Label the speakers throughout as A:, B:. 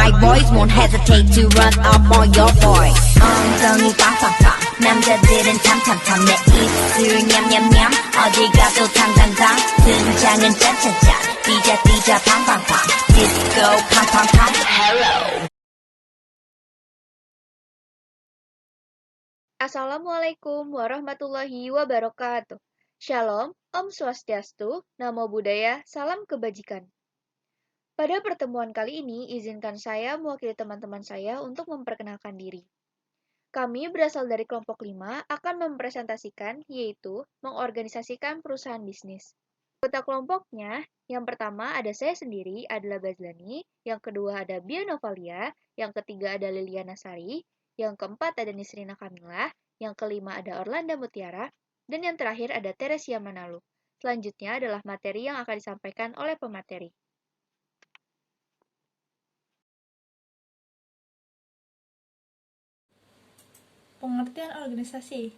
A: right boys won't hesitate to run up on your boy. 엉덩이 빵빵빵 남자들은 탐탐탐 내 입술 냠냠냠 어디 가도 탕탕탕 등장은 짜짜짜 띠자띠자 팡팡팡 디스코 팡팡팡 hello.
B: Assalamualaikum warahmatullahi wabarakatuh. Shalom, Om Swastiastu, Namo Buddhaya, Salam Kebajikan. Pada pertemuan kali ini, izinkan saya mewakili teman-teman saya untuk memperkenalkan diri. Kami berasal dari kelompok 5 akan mempresentasikan, yaitu mengorganisasikan perusahaan bisnis. Anggota kelompoknya, yang pertama ada saya sendiri, adalah Bazlani, yang kedua ada Bia Novalia, yang ketiga ada Liliana Sari, yang keempat ada Nisrina Kamila, yang kelima ada Orlanda Mutiara, dan yang terakhir ada Teresia Manalu. Selanjutnya adalah materi yang akan disampaikan oleh pemateri.
C: Pengertian organisasi.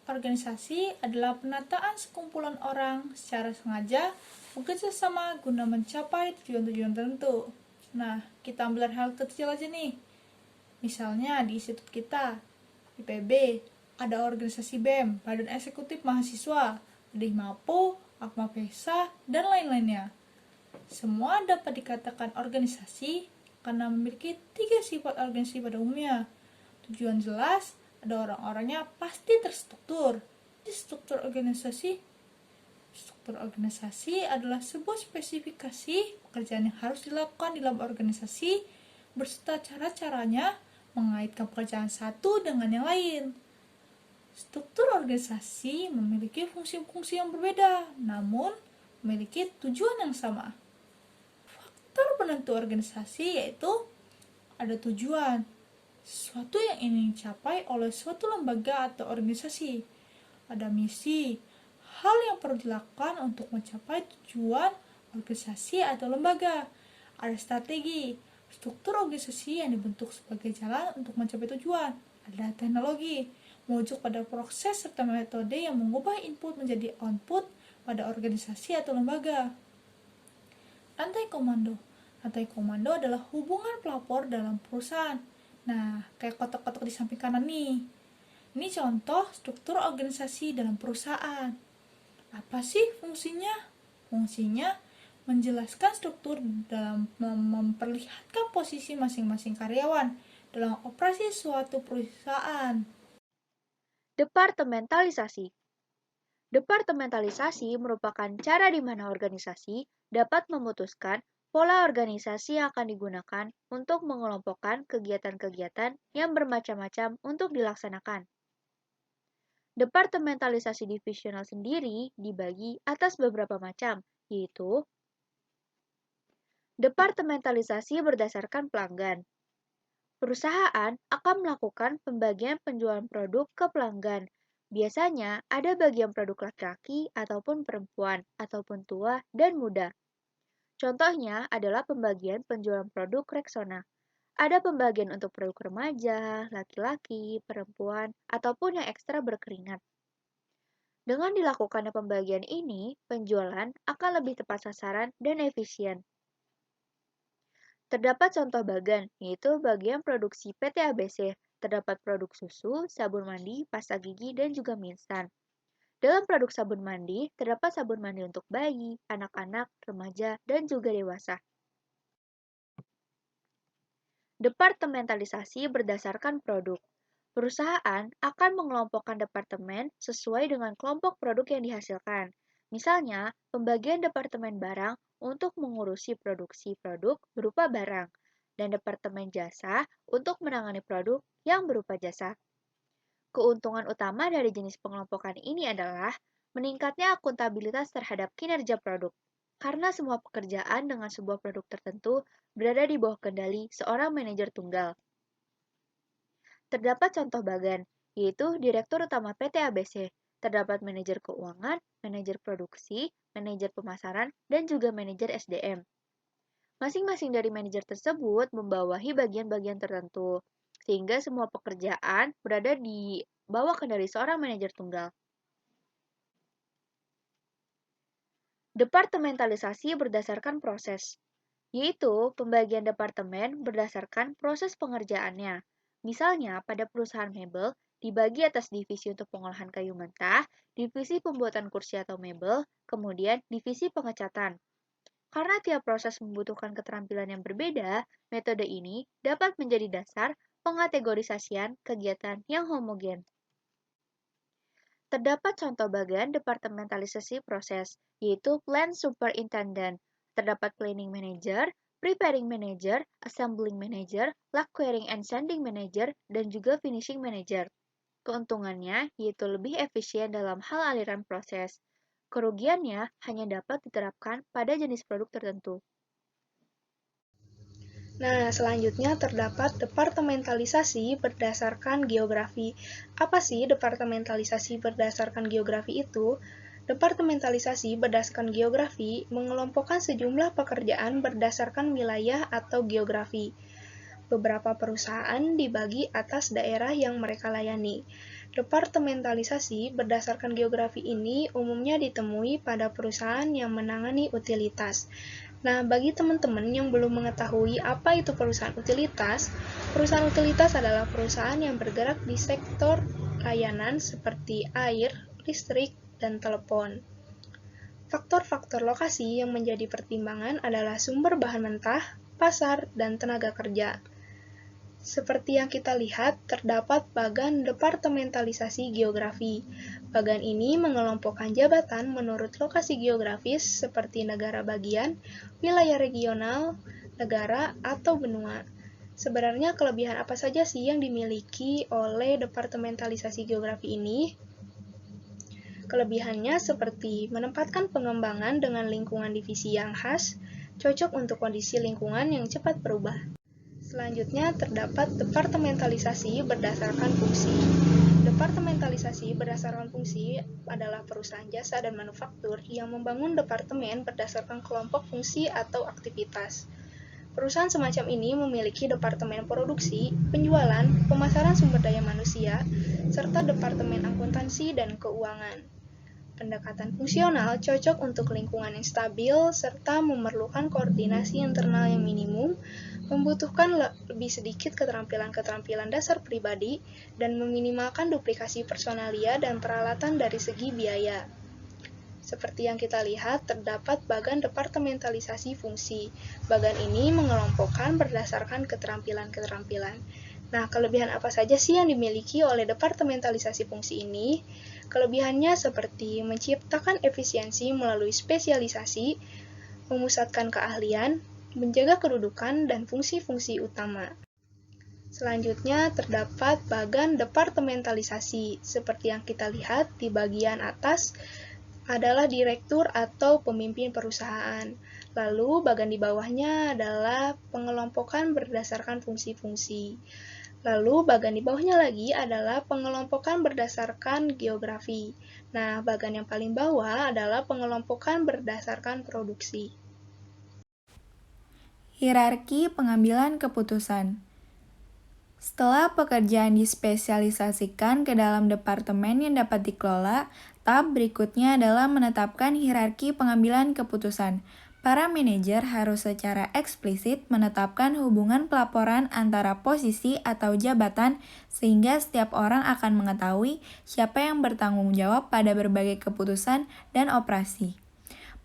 C: Organisasi adalah penataan sekumpulan orang secara sengaja bekerja sama guna mencapai tujuan-tujuan tertentu. Nah, kita ambil hal kecil aja nih. Misalnya di institut kita, IPB, ada organisasi BEM, Badan Eksekutif Mahasiswa, ada HIMAPO, Akma Pesa, dan lain-lainnya. Semua dapat dikatakan organisasi karena memiliki 3 sifat organisasi pada umumnya. Tujuan jelas, ada orang-orangnya pasti terstruktur. Di struktur organisasi adalah sebuah spesifikasi pekerjaan yang harus dilakukan di dalam organisasi berserta cara-caranya mengaitkan pekerjaan satu dengan yang lain. Struktur organisasi memiliki fungsi-fungsi yang berbeda, namun memiliki tujuan yang sama. Faktor penentu organisasi yaitu ada tujuan, sesuatu yang ingin dicapai oleh suatu lembaga atau organisasi. Ada misi, hal yang perlu dilakukan untuk mencapai tujuan organisasi atau lembaga. Ada strategi, struktur organisasi yang dibentuk sebagai jalan untuk mencapai tujuan. Ada teknologi, merujuk pada proses serta metode yang mengubah input menjadi output pada organisasi atau lembaga. Rantai komando. Rantai komando adalah hubungan pelapor dalam perusahaan. Nah, kayak kotak-kotak di samping kanan nih. Ini contoh struktur organisasi dalam perusahaan. Apa sih fungsinya? Fungsinya menjelaskan struktur dalam memperlihatkan posisi masing-masing karyawan dalam operasi suatu perusahaan.
B: Departementalisasi. Departementalisasi merupakan cara di mana organisasi dapat memutuskan pola organisasi yang akan digunakan untuk mengelompokkan kegiatan-kegiatan yang bermacam-macam untuk dilaksanakan. Departementalisasi divisional sendiri dibagi atas beberapa macam, yaitu departementalisasi berdasarkan pelanggan. Perusahaan akan melakukan pembagian penjualan produk ke pelanggan. Biasanya ada bagian produk laki-laki ataupun perempuan, ataupun tua dan muda. Contohnya adalah pembagian penjualan produk Rexona. Ada pembagian untuk produk remaja, laki-laki, perempuan, ataupun yang ekstra berkeringat. Dengan dilakukannya pembagian ini, penjualan akan lebih tepat sasaran dan efisien. Terdapat contoh bagan, yaitu bagian produksi PT ABC. Terdapat produk susu, sabun mandi, pasta gigi, dan juga mie instan. Dalam produk sabun mandi, terdapat sabun mandi untuk bayi, anak-anak, remaja, dan juga dewasa. Departementalisasi berdasarkan produk. Perusahaan akan mengelompokkan departemen sesuai dengan kelompok produk yang dihasilkan. Misalnya, pembagian departemen barang untuk mengurusi produksi produk berupa barang, dan departemen jasa untuk menangani produk yang berupa jasa. Keuntungan utama dari jenis pengelompokan ini adalah meningkatnya akuntabilitas terhadap kinerja produk, karena semua pekerjaan dengan sebuah produk tertentu berada di bawah kendali seorang manajer tunggal. Terdapat contoh bagan, yaitu Direktur Utama PT ABC. Terdapat manajer keuangan, manajer produksi, manajer pemasaran, dan juga manajer SDM. Masing-masing dari manajer tersebut membawahi bagian-bagian tertentu, sehingga semua pekerjaan berada di bawah kendali seorang manajer tunggal. Departementalisasi berdasarkan proses. yaitu pembagian departemen berdasarkan proses pengerjaannya. Misalnya, pada perusahaan mebel, dibagi atas divisi untuk pengolahan kayu mentah, divisi pembuatan kursi atau mebel, kemudian divisi pengecatan. Karena tiap proses membutuhkan keterampilan yang berbeda, metode ini dapat menjadi dasar pengategorisasian kegiatan yang homogen. Terdapat contoh bagian departementalisasi proses, yaitu Plan Superintendent. Terdapat Planning Manager, Preparing Manager, Assembling Manager, Lacquering and Sanding Manager, dan juga Finishing Manager. Keuntungannya yaitu lebih efisien dalam hal aliran proses. Kerugiannya hanya dapat diterapkan pada jenis produk tertentu.
D: Nah, selanjutnya terdapat departementalisasi berdasarkan geografi. Apa sih departementalisasi berdasarkan geografi itu? Departementalisasi berdasarkan geografi mengelompokkan sejumlah pekerjaan berdasarkan wilayah atau geografi. Beberapa perusahaan dibagi atas daerah yang mereka layani. Departementalisasi berdasarkan geografi ini umumnya ditemui pada perusahaan yang menangani utilitas. Nah, bagi teman-teman yang belum mengetahui apa itu perusahaan utilitas adalah perusahaan yang bergerak di sektor layanan seperti air, listrik, dan telepon. Faktor-faktor lokasi yang menjadi pertimbangan adalah sumber bahan mentah, pasar, dan tenaga kerja. Seperti yang kita lihat, terdapat bagan departementalisasi geografi. Bagan ini mengelompokkan jabatan menurut lokasi geografis seperti negara bagian, wilayah regional, negara, atau benua. Sebenarnya kelebihan apa saja sih yang dimiliki oleh departementalisasi geografi ini? Kelebihannya seperti menempatkan pengembangan dengan lingkungan divisi yang khas, cocok untuk kondisi lingkungan yang cepat berubah. Selanjutnya terdapat departementalisasi berdasarkan fungsi. Departementalisasi berdasarkan fungsi adalah perusahaan jasa dan manufaktur yang membangun departemen berdasarkan kelompok fungsi atau aktivitas. Perusahaan semacam ini memiliki departemen produksi, penjualan, pemasaran sumber daya manusia, serta departemen akuntansi dan keuangan. Pendekatan fungsional cocok untuk lingkungan yang stabil serta memerlukan koordinasi internal yang minimum, membutuhkan lebih sedikit keterampilan-keterampilan dasar pribadi, dan meminimalkan duplikasi personalia dan peralatan dari segi biaya. Seperti yang kita lihat, terdapat bagan departementalisasi fungsi. Bagan ini mengelompokkan berdasarkan keterampilan-keterampilan. Nah, kelebihan apa saja sih yang dimiliki oleh departementalisasi fungsi ini? Kelebihannya seperti menciptakan efisiensi melalui spesialisasi, memusatkan keahlian, menjaga kedudukan dan fungsi-fungsi utama. Selanjutnya terdapat bagan departementalisasi. Seperti yang kita lihat di bagian atas adalah direktur atau pemimpin perusahaan. Lalu bagian di bawahnya adalah pengelompokan berdasarkan fungsi-fungsi. Lalu bagian di bawahnya lagi adalah pengelompokan berdasarkan geografi. Nah, bagian yang paling bawah adalah pengelompokan berdasarkan produksi.
E: Hierarki pengambilan keputusan. Setelah pekerjaan dispesialisasikan ke dalam departemen yang dapat dikelola, tahap berikutnya adalah menetapkan hierarki pengambilan keputusan. Para manajer harus secara eksplisit menetapkan hubungan pelaporan antara posisi atau jabatan sehingga setiap orang akan mengetahui siapa yang bertanggung jawab pada berbagai keputusan dan operasi.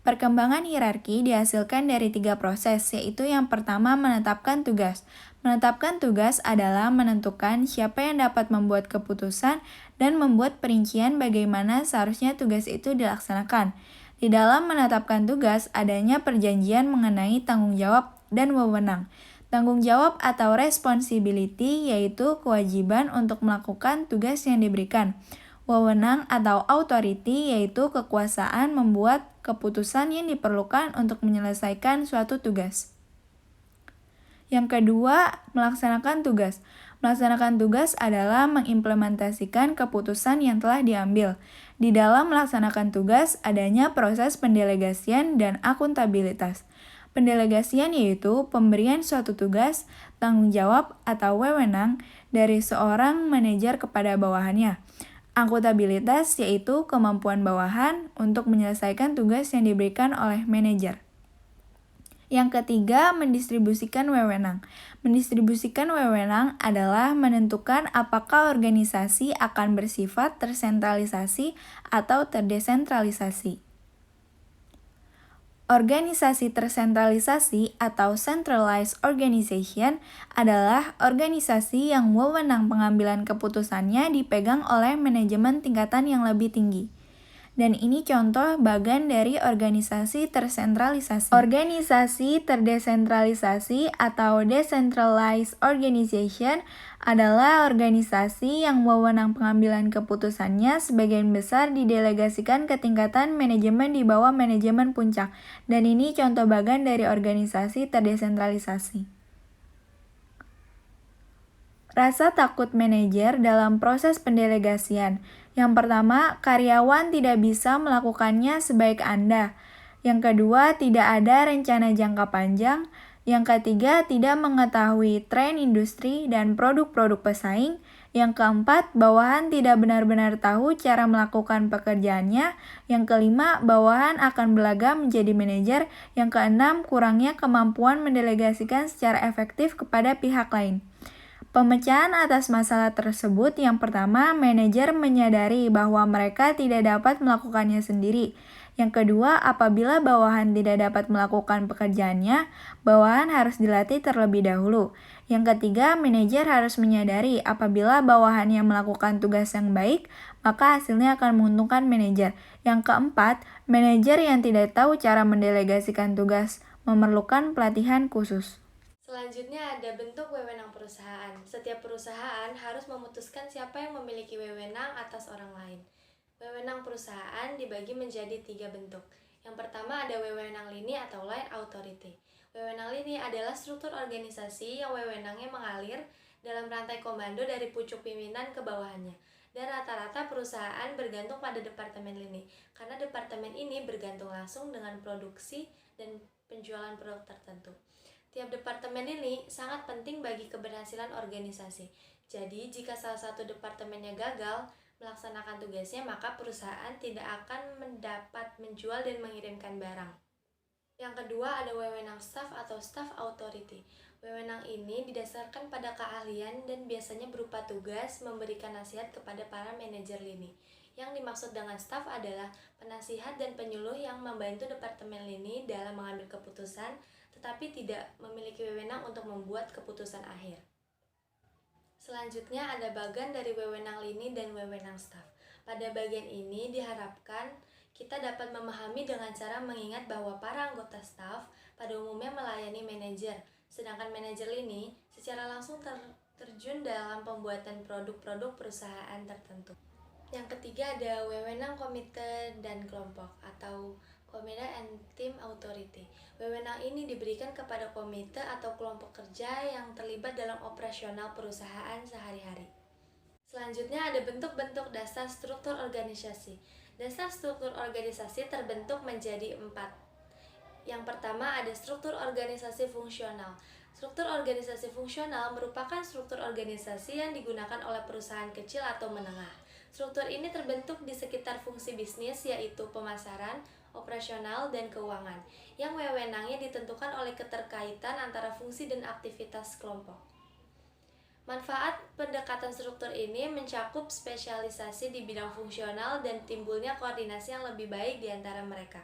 E: Perkembangan hierarki dihasilkan dari 3 proses, yaitu yang pertama menetapkan tugas. Menetapkan tugas adalah menentukan siapa yang dapat membuat keputusan dan membuat perincian bagaimana seharusnya tugas itu dilaksanakan. Di dalam menetapkan tugas, adanya perjanjian mengenai tanggung jawab dan wewenang. Tanggung jawab atau responsibility yaitu kewajiban untuk melakukan tugas yang diberikan. Wewenang atau authority yaitu kekuasaan membuat keputusan yang diperlukan untuk menyelesaikan suatu tugas. Yang kedua, melaksanakan tugas. Melaksanakan tugas adalah mengimplementasikan keputusan yang telah diambil. Di dalam melaksanakan tugas, adanya proses pendelegasian dan akuntabilitas. Pendelegasian yaitu pemberian suatu tugas, tanggung jawab atau wewenang dari seorang manajer kepada bawahannya. Akuntabilitas yaitu kemampuan bawahan untuk menyelesaikan tugas yang diberikan oleh manajer. Yang ketiga, mendistribusikan wewenang. Mendistribusikan wewenang adalah menentukan apakah organisasi akan bersifat tersentralisasi atau terdesentralisasi. Organisasi tersentralisasi atau centralized organization adalah organisasi yang wewenang pengambilan keputusannya dipegang oleh manajemen tingkatan yang lebih tinggi. Dan ini contoh bagian dari organisasi tersentralisasi. Organisasi terdesentralisasi atau decentralized organization adalah organisasi yang wewenang pengambilan keputusannya sebagian besar didelegasikan ke tingkatan manajemen di bawah manajemen puncak. Dan ini contoh bagian dari organisasi terdesentralisasi. Rasa takut manajer dalam proses pendelegasian. Yang pertama, karyawan tidak bisa melakukannya sebaik Anda. Yang kedua, tidak ada rencana jangka panjang. Yang ketiga, tidak mengetahui tren industri dan produk-produk pesaing. Yang keempat, bawahan tidak benar-benar tahu cara melakukan pekerjaannya. Yang kelima, bawahan akan berlagak menjadi manajer. Yang keenam, kurangnya kemampuan mendelegasikan secara efektif kepada pihak lain. Pemecahan atas masalah tersebut, yang pertama, manajer menyadari bahwa mereka tidak dapat melakukannya sendiri. Yang kedua, apabila bawahan tidak dapat melakukan pekerjaannya, bawahan harus dilatih terlebih dahulu. Yang ketiga, manajer harus menyadari apabila bawahannya melakukan tugas yang baik, maka hasilnya akan menguntungkan manajer. Yang keempat, manajer yang tidak tahu cara mendelegasikan tugas memerlukan pelatihan khusus.
F: Selanjutnya ada bentuk wewenang perusahaan. Setiap perusahaan harus memutuskan siapa yang memiliki wewenang atas orang lain. Wewenang perusahaan dibagi menjadi 3 bentuk. Yang pertama ada wewenang lini atau line authority. Wewenang lini adalah struktur organisasi yang wewenangnya mengalir dalam rantai komando dari pucuk pimpinan ke bawahannya. Dan rata-rata perusahaan bergantung pada departemen lini, karena departemen ini bergantung langsung dengan produksi dan penjualan produk tertentu. Tiap departemen ini sangat penting bagi keberhasilan organisasi. Jadi, jika salah satu departemennya gagal melaksanakan tugasnya, maka perusahaan tidak akan mendapat menjual dan mengirimkan barang. Yang kedua ada wewenang staff atau staff authority. Wewenang ini didasarkan pada keahlian dan biasanya berupa tugas memberikan nasihat kepada para manajer lini. Yang dimaksud dengan staff adalah penasihat dan penyuluh yang membantu departemen lini dalam mengambil keputusan, tetapi tidak memiliki wewenang untuk membuat keputusan akhir. Selanjutnya ada bagian dari wewenang lini dan wewenang staff. Pada bagian ini diharapkan kita dapat memahami dengan cara mengingat bahwa para anggota staff pada umumnya melayani manajer, sedangkan manajer lini secara langsung terjun dalam pembuatan produk-produk perusahaan tertentu. Yang ketiga ada wewenang komite dan kelompok atau Komite and Team Authority. Wewenang ini diberikan kepada komite atau kelompok kerja yang terlibat dalam operasional perusahaan sehari-hari. Selanjutnya ada bentuk-bentuk dasar struktur organisasi. Dasar struktur organisasi terbentuk menjadi 4. Yang pertama ada struktur organisasi fungsional. Struktur organisasi fungsional merupakan struktur organisasi yang digunakan oleh perusahaan kecil atau menengah. Struktur ini terbentuk di sekitar fungsi bisnis, yaitu pemasaran, operasional, dan keuangan, yang wewenangnya ditentukan oleh keterkaitan antara fungsi dan aktivitas kelompok. Manfaat pendekatan struktur ini mencakup spesialisasi di bidang fungsional dan timbulnya koordinasi yang lebih baik di antara mereka.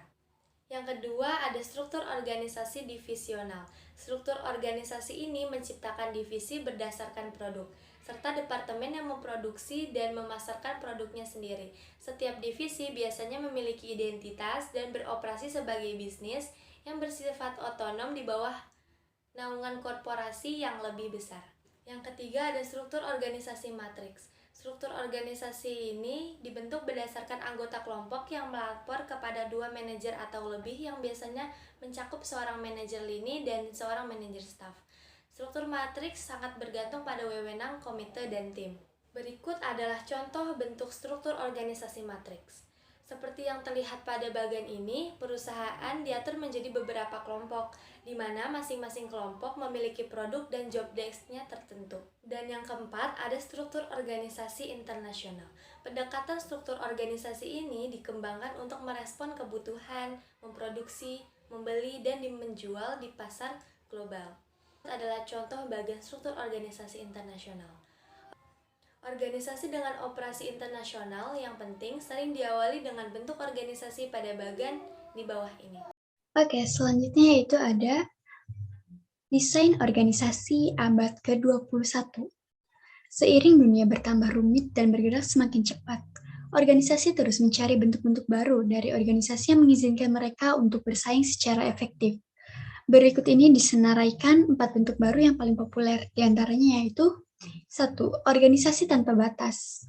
F: Yang kedua ada struktur organisasi divisional. Struktur organisasi ini menciptakan divisi berdasarkan produk, serta departemen yang memproduksi dan memasarkan produknya sendiri. Setiap divisi biasanya memiliki identitas dan beroperasi sebagai bisnis yang bersifat otonom di bawah naungan korporasi yang lebih besar. Yang ketiga ada struktur organisasi matriks. Struktur organisasi ini dibentuk berdasarkan anggota kelompok yang melapor kepada 2 manajer atau lebih, yang biasanya mencakup seorang manajer lini dan seorang manajer staff. Struktur matriks sangat bergantung pada wewenang komite dan tim. Berikut adalah contoh bentuk struktur organisasi matriks. Seperti yang terlihat pada bagian ini, perusahaan diatur menjadi beberapa kelompok, di mana masing-masing kelompok memiliki produk dan job desk-nya tertentu. Dan yang keempat, ada struktur organisasi internasional. Pendekatan struktur organisasi ini dikembangkan untuk merespon kebutuhan, memproduksi, membeli, dan menjual di pasar global. Adalah contoh bagian struktur organisasi internasional. Organisasi dengan operasi internasional yang penting sering diawali dengan bentuk organisasi pada bagian di bawah ini.
G: Oke, selanjutnya yaitu ada desain organisasi abad ke-21. Seiring dunia bertambah rumit dan bergerak semakin cepat, organisasi terus mencari bentuk-bentuk baru dari organisasi yang mengizinkan mereka untuk bersaing secara efektif. Berikut ini disenaraikan 4 bentuk baru yang paling populer, diantaranya yaitu 1. Organisasi tanpa batas.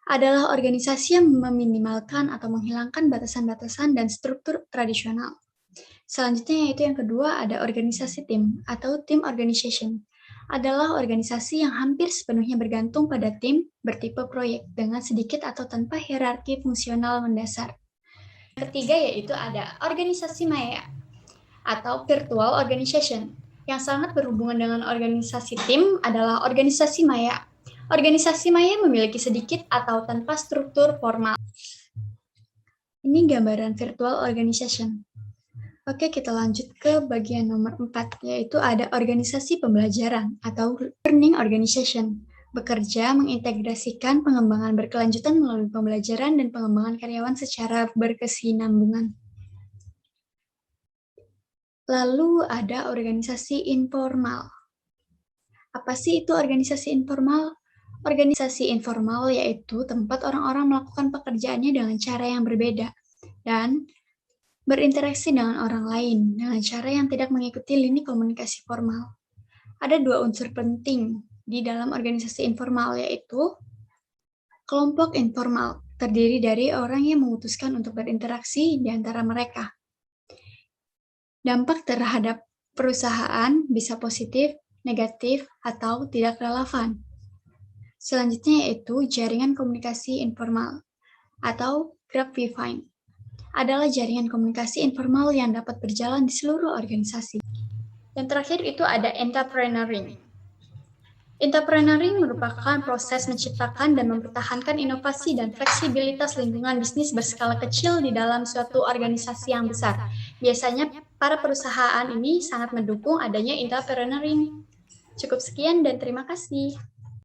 G: Adalah organisasi yang meminimalkan atau menghilangkan batasan-batasan dan struktur tradisional. Selanjutnya yaitu yang kedua ada organisasi tim atau team organization. Adalah organisasi yang hampir sepenuhnya bergantung pada tim bertipe proyek dengan sedikit atau tanpa hierarki fungsional mendasar. Ketiga yaitu ada organisasi maya atau virtual organization. Yang sangat berhubungan dengan organisasi tim adalah organisasi maya. Organisasi maya memiliki sedikit atau tanpa struktur formal. Ini gambaran virtual organization. Oke, kita lanjut ke bagian nomor 4, yaitu ada organisasi pembelajaran atau learning organization. Bekerja mengintegrasikan pengembangan berkelanjutan melalui pembelajaran dan pengembangan karyawan secara berkesinambungan. Lalu ada organisasi informal. Apa sih itu organisasi informal? Organisasi informal yaitu tempat orang-orang melakukan pekerjaannya dengan cara yang berbeda dan berinteraksi dengan orang lain dengan cara yang tidak mengikuti lini komunikasi formal. Ada 2 unsur penting di dalam organisasi informal, yaitu kelompok informal, terdiri dari orang yang memutuskan untuk berinteraksi di antara mereka. Dampak terhadap perusahaan bisa positif, negatif, atau tidak relevan. Selanjutnya yaitu jaringan komunikasi informal atau grapevine. Adalah jaringan komunikasi informal yang dapat berjalan di seluruh organisasi. Yang terakhir itu ada entrepreneuring. Entrepreneuring merupakan proses menciptakan dan mempertahankan inovasi dan fleksibilitas lingkungan bisnis berskala kecil di dalam suatu organisasi yang besar. Biasanya para perusahaan ini sangat mendukung adanya entrepreneuring. Cukup sekian dan terima kasih.